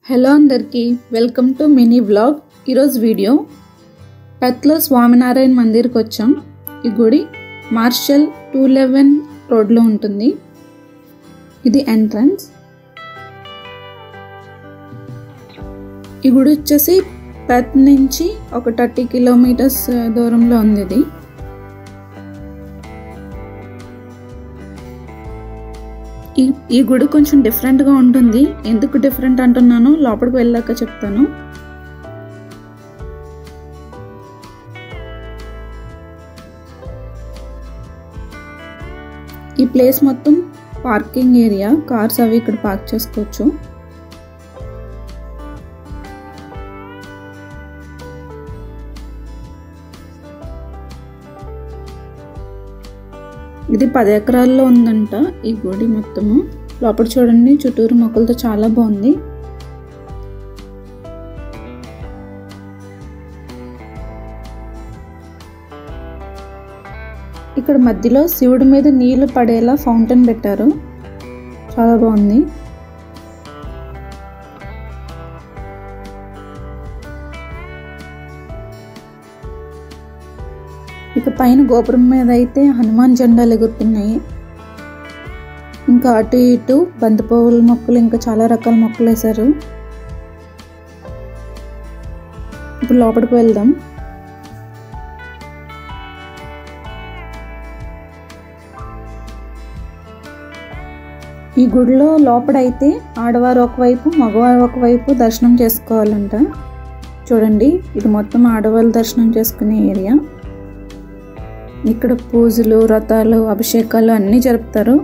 Hello అందరికీ welcome to mini vlog. ఈరోజు video పెత్లో Swaminarayan మందిర్కి వచ్చాం. ఈ గుడి మార్షల్ 211 రోడ్లో ఉంటుంది. ఇది ఎంట్రన్స్. ఈ గుడి వచ్చేసి పెత్ నుంచి ఒక 30 కిలోమీటర్స్ దూరంలో ఉంది. ఇది ఈ గుడి కొంచెం డిఫరెంట్గా ఉంటుంది. ఎందుకు డిఫరెంట్ అంటున్నానో లోపలికి వెళ్ళాక చెప్తాను. ఈ ప్లేస్ మొత్తం పార్కింగ్ ఏరియా, కార్స్ అవి ఇక్కడ పార్క్ చేసుకోవచ్చు. ఇది 10 ఎకరాల్లో ఉందంట ఈ గుడి మొత్తము. లోపల చూడండి, చుట్టూరు మొక్కలతో చాలా బాగుంది. ఇక్కడ మధ్యలో శివుడి మీద నీళ్లు పడేలా ఫౌంటైన్ పెట్టారు, చాలా బాగుంది. ఇక పైన గోపురం మీద అయితే హనుమాన్ జెండాలు ఎగురుతున్నాయి. ఇంకా అటు ఇటు బంతిపువ్వుల మొక్కలు, ఇంకా చాలా రకాల మొక్కలు వేశారు. ఇప్పుడు లోపలికి వెళ్దాం. ఈ గుడిలో లోపడైతే ఆడవారు ఒకవైపు, మగవారు ఒకవైపు దర్శనం చేసుకోవాలంట. చూడండి, ఇది మొత్తం ఆడవాళ్ళు దర్శనం చేసుకునే ఏరియా. ఇక్కడ పూజలు, వ్రతాలు, అభిషేకాలు అన్నీ జరుపుతారు.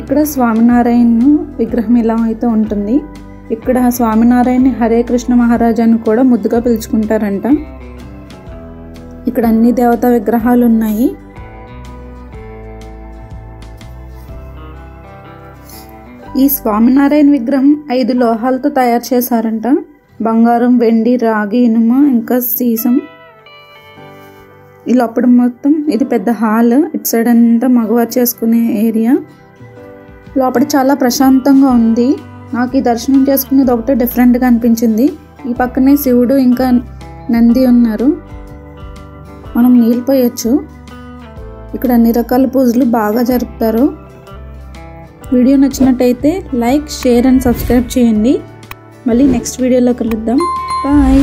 ఇక్కడ స్వామినారాయణ విగ్రహం ఇలా అయితే ఉంటుంది. ఇక్కడ స్వామినారాయణ హరే కృష్ణ మహారాజ్ అని కూడా ముద్దుగా పిలుచుకుంటారంట. ఇక్కడ అన్ని దేవతా విగ్రహాలు ఉన్నాయి. ఈ స్వామినారాయణ విగ్రహం 5 లోహాలతో తయారు చేశారంట. బంగారం, వెండి, రాగి, ఇనుమ, ఇంకా సీసం. ఈ లోపల మొత్తం ఇది పెద్ద హాల్. ఇటు సైడ్ అంతా మగవారు చేసుకునే ఏరియా. లోపల చాలా ప్రశాంతంగా ఉంది. నాకు ఈ దర్శనం చేసుకునేది ఒకటే డిఫరెంట్గా అనిపించింది. ఈ పక్కనే శివుడు ఇంకా నంది ఉన్నారు. మనం నీళ్ళు పోయొచ్చు. ఇక్కడ అన్ని రకాల పూజలు బాగా జరుపుతారు. వీడియో నచ్చినట్టయితే లైక్, షేర్ అండ్ సబ్స్క్రైబ్ చేయండి. మళ్ళీ నెక్స్ట్ వీడియోలో కలుద్దాం. బాయ్.